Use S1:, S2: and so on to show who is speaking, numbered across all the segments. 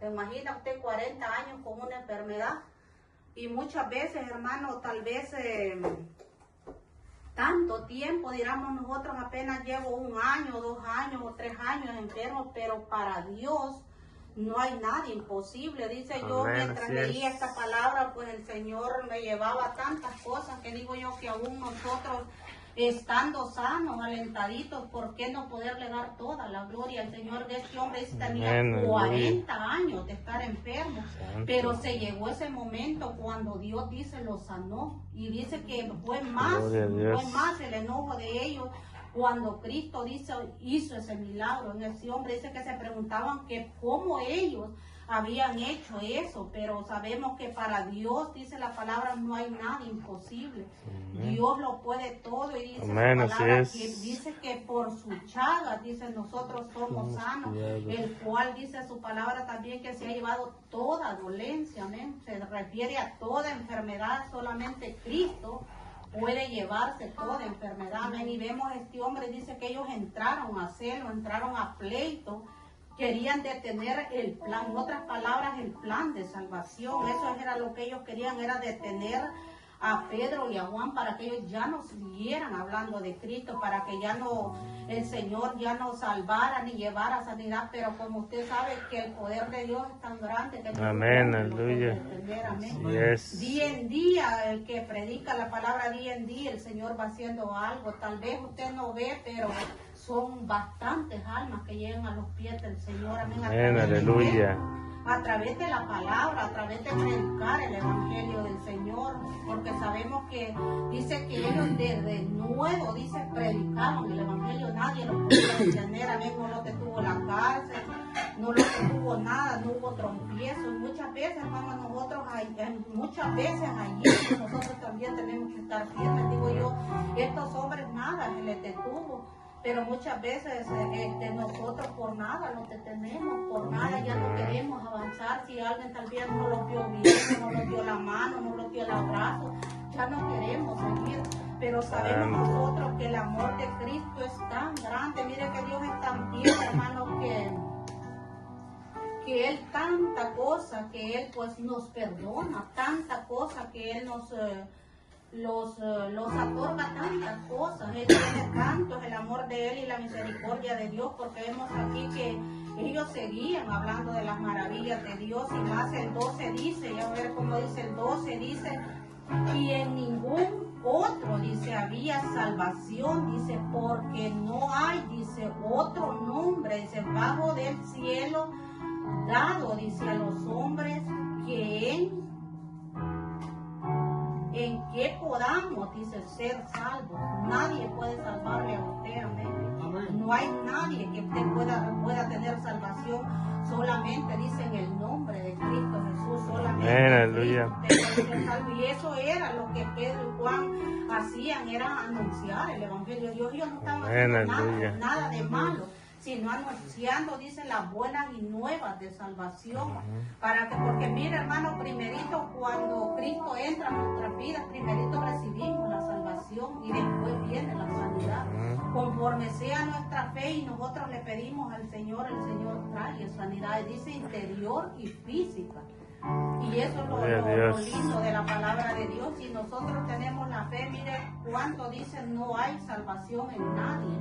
S1: ¿Se imagina usted 40 años con una enfermedad? Y muchas veces, hermano, tal vez tanto tiempo, digamos nosotros apenas llevo 1 año, 2 años o 3 años enfermo, pero para Dios no hay nada imposible. Dice yo, mientras leía esta palabra, pues el Señor me llevaba a tantas cosas que digo yo que aún nosotros, estando sanos, alentaditos, ¿por qué no poderle dar toda la gloria al Señor? De este hombre tenía 40 años de estar enfermo, pero se llegó ese momento cuando Dios dice lo sanó, y dice que fue más el enojo de ellos cuando Cristo hizo ese milagro en ese hombre. Dice que se preguntaban que cómo ellos habían hecho eso, pero sabemos que para Dios, dice la palabra, no hay nada imposible. Dios lo puede todo, y dice la palabra que dice que por su chaga, dice, nosotros somos sanos, el cual dice su palabra también que se ha llevado toda dolencia, amén. Se refiere a toda enfermedad, solamente Cristo puede llevarse toda enfermedad, amén. Y vemos este hombre, dice que ellos entraron a celo, entraron a pleito, querían detener el plan, en otras palabras, el plan de salvación. Eso era lo que ellos querían, era detener a Pedro y a Juan para que ellos ya no siguieran hablando de Cristo, para que ya no, el Señor ya no salvara ni llevara sanidad. Pero como usted sabe que el poder de Dios es tan grande que
S2: amén, aleluya.
S1: Día en día, el que predica la palabra, día en día el Señor va haciendo algo. Tal vez usted no ve, pero son bastantes almas que llegan a los pies del Señor, amén.
S2: Aleluya.
S1: A través de la palabra, a través de predicar el Evangelio del Señor, porque sabemos que dice que ellos desde nuevo, dice, predicaron el Evangelio, nadie lo podía detener, amén. No lo detuvo la cárcel, no lo detuvo nada, no hubo trompiezo. Muchas veces, hermanos, nosotros, muchas veces allí nosotros también tenemos que estar firmes. Digo yo, estos hombres nada se les detuvo, pero muchas veces nosotros por nada nos detenemos, por nada ya no queremos avanzar. Si alguien tal vez no lo vio bien, no lo dio la mano, no lo dio el abrazo, ya no queremos seguir. Pero sabemos nosotros que el amor de Cristo es tan grande. Mire que Dios es tan tierno, hermano, que Él tanta cosa, que Él pues nos perdona, tanta cosa que Él nos otorga tantas cosas. Él tiene tanto el amor de Él y la misericordia de Dios, porque vemos aquí que ellos seguían hablando de las maravillas de Dios. Y más el 12 dice, ya a ver cómo dice el 12, dice, y en ningún otro, dice, había salvación, dice, porque no hay, dice, otro nombre, dice, bajo del cielo dado, dice, a los hombres que en que podamos, dice, ser salvos. Nadie puede salvarle a usted, amén. No hay nadie que usted pueda tener salvación, solamente dice en el nombre de Cristo Jesús, solamente Cristo usted puede ser salvo. Y eso era lo que Pedro y Juan hacían, era anunciar el Evangelio de Dios. Ellos no estaban haciendo nada de malo, sino anunciando, dice, las buenas y nuevas de salvación. Porque mire, hermano, primerito cuando Cristo entra en nuestras vidas, primerito recibimos la salvación y después viene la sanidad. Conforme sea nuestra fe y nosotros le pedimos al Señor, el Señor trae sanidad, dice interior y física. Y eso es lo lindo de la palabra de Dios. Si nosotros tenemos la fe, mire cuánto dice, no hay salvación en nadie,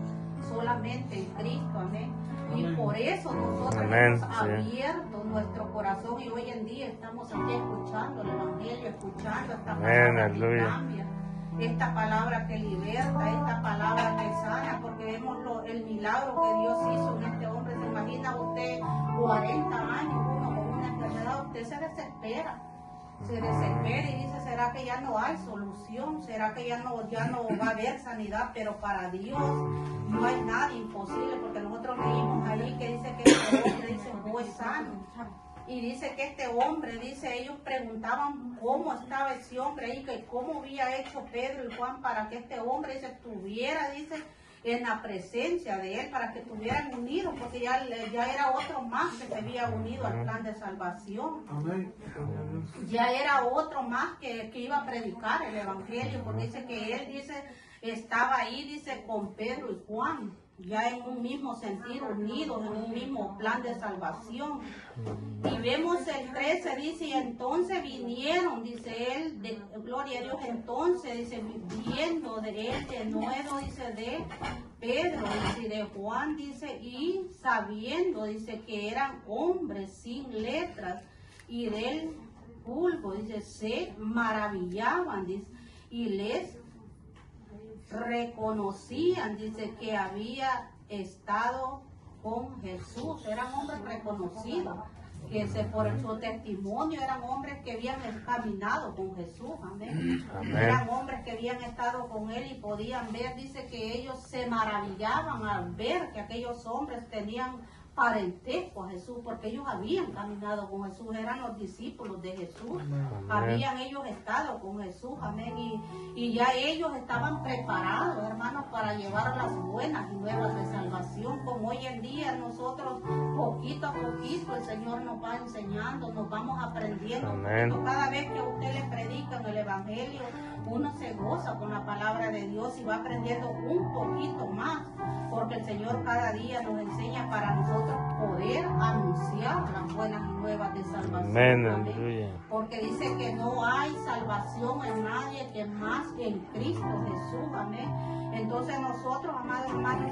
S1: solamente en Cristo, amén. Y por eso nosotros hemos abierto nuestro corazón, y hoy en día estamos aquí escuchando el Evangelio, escuchando esta palabra que cambia, esta palabra que liberta, esta palabra que sana, porque vemos el milagro que Dios hizo en este hombre. Se imagina usted 40 años uno con una enfermedad, usted se desespera y dice, ¿será que ya no hay solución? ¿Será que ya no va a haber sanidad? Pero para Dios no hay nada imposible, porque nosotros leímos ahí que dice que este hombre, dice, fue sano. Y dice que este hombre, dice, ellos preguntaban cómo estaba ese hombre ahí, que cómo había hecho Pedro y Juan para que este hombre, dice, estuviera, dice, en la presencia de él, para que estuvieran unidos, porque ya era otro más que se había unido al plan de salvación. Ya era otro más que iba a predicar el Evangelio, porque dice que él, dice, estaba ahí, dice, con Pedro y Juan. ya en un mismo sentido, unidos en un mismo plan de salvación. Y vemos el 13, dice, y entonces vinieron, dice él, gloria a Dios, entonces, dice, viendo de él de nuevo, dice, de Pedro, dice, y de Juan, dice, y sabiendo, dice, que eran hombres sin letras, y del vulgo, dice, se maravillaban, dice, y les reconocían, dice, que había estado con Jesús. Eran hombres reconocidos, que por su testimonio eran hombres que habían caminado con Jesús. Amén.
S2: Amén.
S1: Eran hombres que habían estado con él y podían ver, dice, que ellos se maravillaban al ver que aquellos hombres tenían parentesco a Jesús, porque ellos habían caminado con Jesús, eran los discípulos de Jesús.
S2: Amén.
S1: Habían ellos estado con Jesús, amén, y ya ellos estaban preparados, hermanos, para llevar las buenas nuevas de salvación. Como hoy en día nosotros, poquito a poquito, el Señor nos va enseñando, nos vamos aprendiendo.
S2: Amén.
S1: Cada vez que a usted le predican el Evangelio, uno se goza con la palabra de Dios y va aprendiendo un poquito más, porque el Señor cada día nos enseña para nosotros poder anunciar las buenas nuevas de salvación.
S2: Amén,
S1: Amén.
S2: aleluya.
S1: Porque dice que no hay salvación en nadie que más que en Cristo Jesús. Amén. Entonces nosotros, amados hermanos,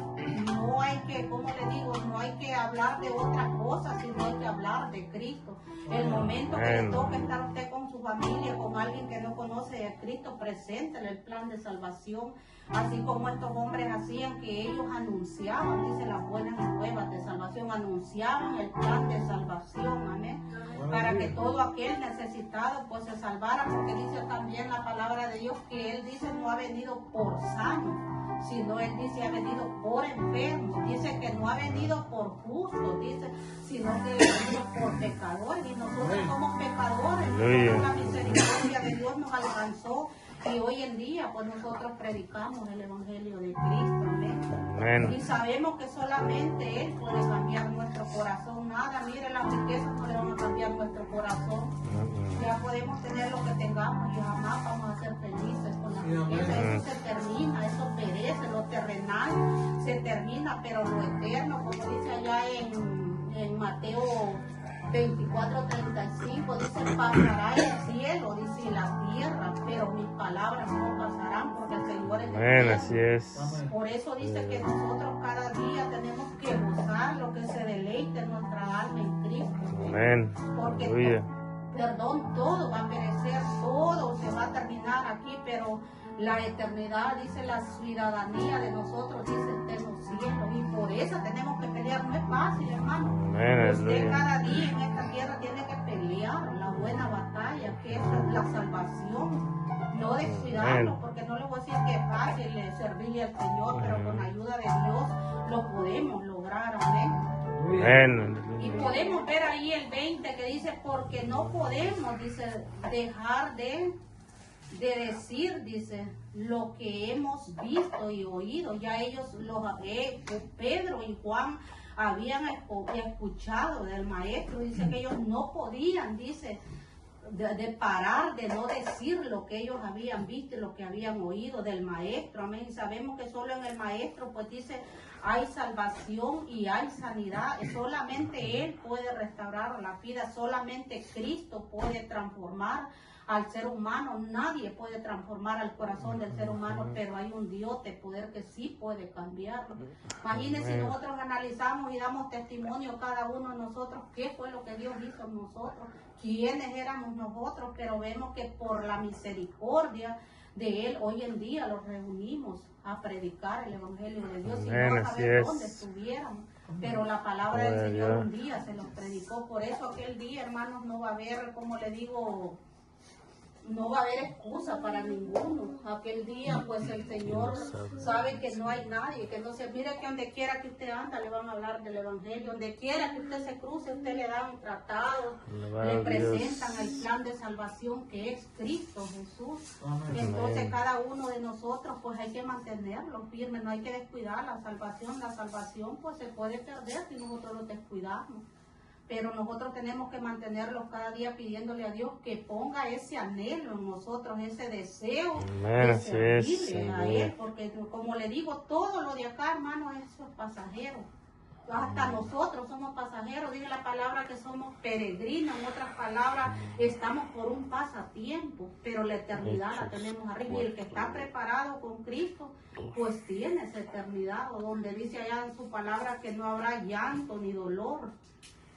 S1: no hay que, como le digo, no hay que hablar de otra cosa, sino hay que hablar de Cristo. El momento que le toque estar usted con su familia, con alguien que no conoce a Cristo, preséntele el plan de salvación. Así como estos hombres hacían, que ellos anunciaban, dice, las buenas nuevas de salvación, anunciaban el plan de salvación, amén, para que todo aquel necesitado pues se salvara, porque dice también la palabra de Dios que él dice no ha venido por sano, sino él dice ha venido por enfermo, dice que no ha venido por justo, dice, sino que ha venido por pecadores, y nosotros somos pecadores, nosotros la misericordia de Dios nos alcanzó. Y hoy en día, pues nosotros predicamos el Evangelio de Cristo, amén.
S2: Amén.
S1: Y sabemos que solamente Él puede cambiar nuestro corazón. Nada, mire, las riquezas no le van a cambiar nuestro corazón. Ya podemos tener lo que tengamos y jamás vamos a ser felices con las riquezas. Eso se termina, eso perece, lo terrenal se termina, pero lo eterno, como dice allá en Mateo 24:35, dice, pasará el cielo, dice, la tierra, pero mis palabras no pasarán, porque el Señor es eterno.
S2: Así es.
S1: Por eso dice que nosotros cada día tenemos que gozar lo que se deleite en nuestra alma en Cristo.
S2: Amén.
S1: Porque
S2: Aleluya.
S1: perdón, todo va a perecer, todo se va a terminar aquí, pero la eternidad, dice, la ciudadanía de nosotros, dice, en los cielos, y por eso tenemos que pelear. No es fácil, hermano.
S2: Amén,
S1: Usted
S2: aleluya.
S1: cada día en esta tierra tiene que pelear la buena batalla, que es la salvación. No descuidarlo,
S2: Amén.
S1: porque no le voy a decir que es fácil servirle al Señor, pero con la ayuda de Dios lo podemos lograr, amén.
S2: Amén.
S1: Y podemos ver ahí el 20 que dice, porque no podemos, dice, dejar de decir, dice, lo que hemos visto y oído. Ya ellos, Pedro y Juan, habían escuchado del maestro. Dice que ellos no podían, dice, de parar de no decir lo que ellos habían visto y lo que habían oído del maestro. Amén. Y sabemos que solo en el maestro, pues dice, hay salvación y hay sanidad. Solamente Él puede restaurar la vida, solamente Cristo puede transformar al ser humano. Nadie puede transformar al corazón del ser humano, pero hay un Dios de poder que sí puede cambiarlo. Imagínense si nosotros analizamos y damos testimonio cada uno de nosotros, qué fue lo que Dios hizo en nosotros, quiénes éramos nosotros, pero vemos que por la misericordia de Él, hoy en día los reunimos a predicar el Evangelio de Dios, y no a saber dónde estuvieran. Pero la palabra del Señor un día se los predicó. Por eso aquel día, hermanos, no va a haber, como le digo, no va a haber excusa para ninguno. Aquel día, pues el Señor sabe que no hay nadie, que no se mire, que donde quiera que usted anda le van a hablar del Evangelio, donde quiera que usted se cruce, usted le da un tratado, le presentan el plan de salvación que es Cristo Jesús. Entonces cada uno de nosotros pues hay que mantenerlo firme, no hay que descuidar la salvación pues se puede perder si nosotros lo descuidamos. pero nosotros tenemos que mantenerlos cada día pidiéndole a Dios que ponga ese anhelo en nosotros, ese deseo de servirle a Él, porque como le digo, todo lo de acá, hermano, eso es pasajero. Hasta nosotros somos pasajeros, dice la palabra que somos peregrinos, en otras palabras, estamos por un pasatiempo, pero la eternidad la tenemos arriba, y el que está preparado con Cristo, pues tiene esa eternidad, o donde dice allá en su palabra que no habrá llanto ni dolor,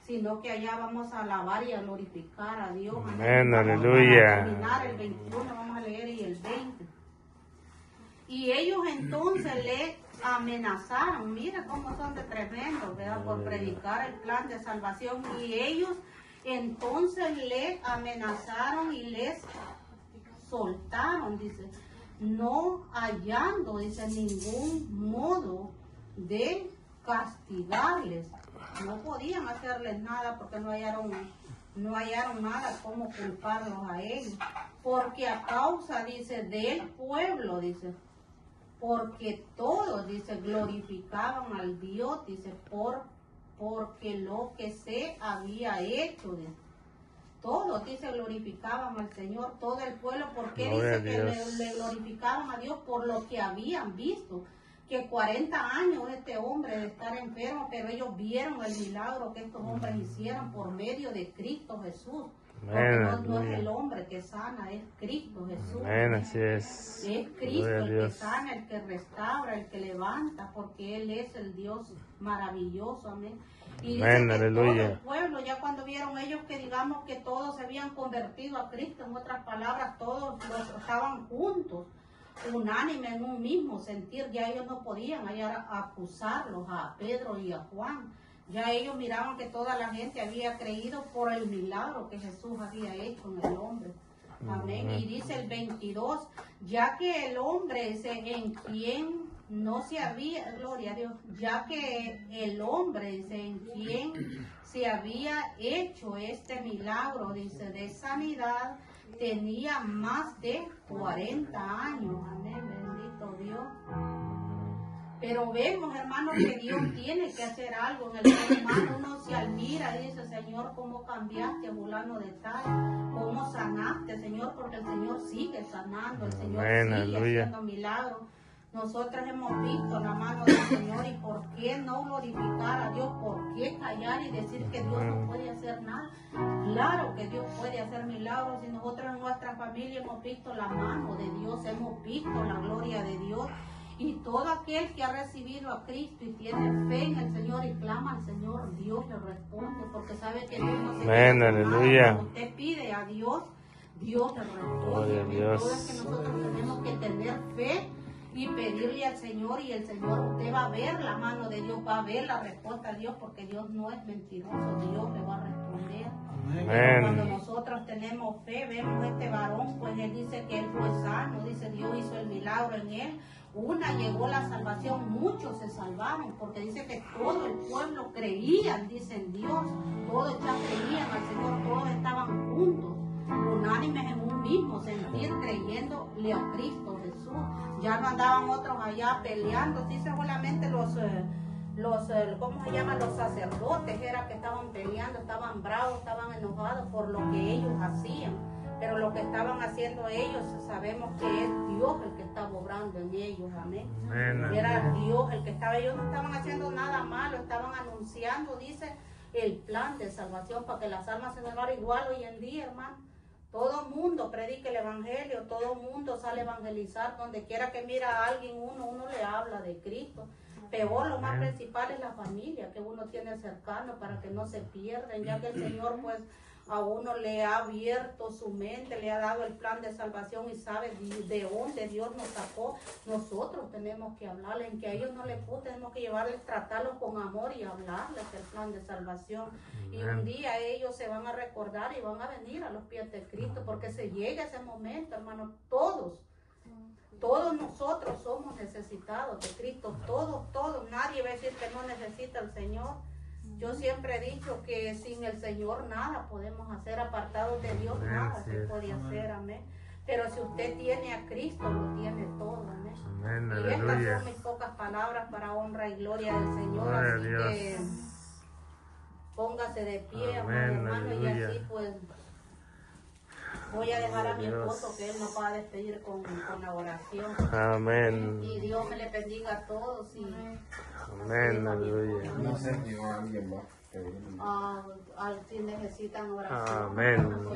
S1: sino que allá vamos a alabar y a glorificar a Dios.
S2: Amén, aleluya.
S1: Para terminar el 21, vamos a leer y el 20. Y ellos entonces le amenazaron, mira cómo son de tremendos, ¿verdad? Por predicar el plan de salvación. Y ellos entonces le amenazaron y les soltaron, dice, no hallando, dice, ningún modo de castigarles. No podían hacerles nada porque no hallaron nada como culparlos a ellos. Porque a causa, dice, del pueblo, dice, porque todos, dice, glorificaban al Dios, dice, porque lo que se había hecho, dice. Todos, dice, glorificaban al Señor, todo el pueblo. Porque dice que le glorificaban a Dios por lo que habían visto. Que 40 años este hombre de estar enfermo, pero ellos vieron el milagro que estos hombres hicieron por medio de Cristo Jesús. Porque no es el hombre que sana, es Cristo Jesús.
S2: Amén, así es.
S1: Es Cristo el que sana, el que restaura, el que levanta, porque Él es el Dios maravilloso. Amén. Y dice que todo el pueblo, ya cuando vieron ellos que digamos que todos se habían convertido a Cristo, en otras palabras, todos estaban juntos, unánime en un mismo sentir, ya ellos no podían hallar acusarlos a Pedro y a Juan. Ya ellos miraban que toda la gente había creído por el milagro que Jesús había hecho en el hombre. Amén. Y dice el 22, ya que el hombre en quien no se había, gloria a Dios, ya que el hombre en quien se había hecho este milagro, dice, de sanidad, tenía más de 40 años. Amén, bendito Dios. Pero vemos, hermanos, que Dios tiene que hacer algo en el ser humano. Uno se admira y dice, Señor, ¿cómo cambiaste a fulano de tal? ¿Cómo sanaste, Señor? Porque el Señor sigue sanando, el Señor sigue haciendo milagros. Nosotros hemos visto la mano del Señor, y ¿por qué no glorificar a Dios? ¿Por qué callar y decir que Dios no puede hacer nada? Claro que Dios puede hacer milagros, y nosotros en nuestra familia hemos visto la mano de Dios, hemos visto la gloria de Dios. Y todo aquel que ha recibido a Cristo y tiene fe en el Señor y clama al Señor, Dios le responde, porque sabe que Dios no se queda con nada. Cuando usted pide a Dios, Dios le responde. Entonces que nosotros tenemos que tener fe y pedirle al Señor, y el Señor, usted va a ver la mano de Dios, va a ver la respuesta de Dios, porque Dios no es mentiroso, Dios le va a responder. Pero cuando nosotros tenemos fe, vemos este varón, pues él dice que él fue sano, dice Dios hizo el milagro en él. Una llegó la salvación, muchos se salvaron, porque dice que todo el pueblo creían, dice en Dios, todos ya creían al Señor, todos estaban juntos, unánimes en un mismo sentir, creyéndole a Cristo Jesús. Ya no andaban otros allá peleando, dice solamente los ¿cómo se llama? Los sacerdotes era que estaban peleando, estaban bravos, estaban enojados por lo que ellos hacían. Pero lo que estaban haciendo ellos, sabemos que es Dios el que estaba obrando en ellos, amén. Era Dios el que estaba, ellos no estaban haciendo nada malo, estaban anunciando, dice, el plan de salvación para que las almas se salvaran. Igual hoy en día, hermano. Todo mundo predica el evangelio, todo mundo sale a evangelizar, donde quiera que mira a alguien, uno le habla de Cristo. Peor, lo más principal es la familia que uno tiene cercano para que no se pierdan, ya que el Señor pues a uno le ha abierto su mente, le ha dado el plan de salvación y sabe de dónde Dios nos sacó. Nosotros tenemos que hablarles, en que a ellos no les guste, tenemos que llevarles, tratarlos con amor y hablarles el plan de salvación. Y un día ellos se van a recordar y van a venir a los pies de Cristo, porque se llega ese momento, hermano, todos nosotros somos necesitados de Cristo, todos, nadie va a decir que no necesita al Señor. Yo siempre he dicho que sin el Señor nada podemos hacer, apartados de Dios nada se puede hacer, amén. Pero si usted tiene a Cristo, lo tiene todo, amén. Y estas son mis pocas palabras para honra y gloria del Señor, así que Póngase de pie,
S2: Amén,
S1: hermano, y
S2: aleluya.
S1: así pues voy a dejar a mi
S2: Dios.
S1: esposo que él nos va a despedir con la oración.
S2: Amén.
S1: Y Dios me le bendiga a todos. Y
S2: Amén, aleluya.
S3: No sé si hay alguien más que viene.
S1: si necesitan oración.
S2: Amén.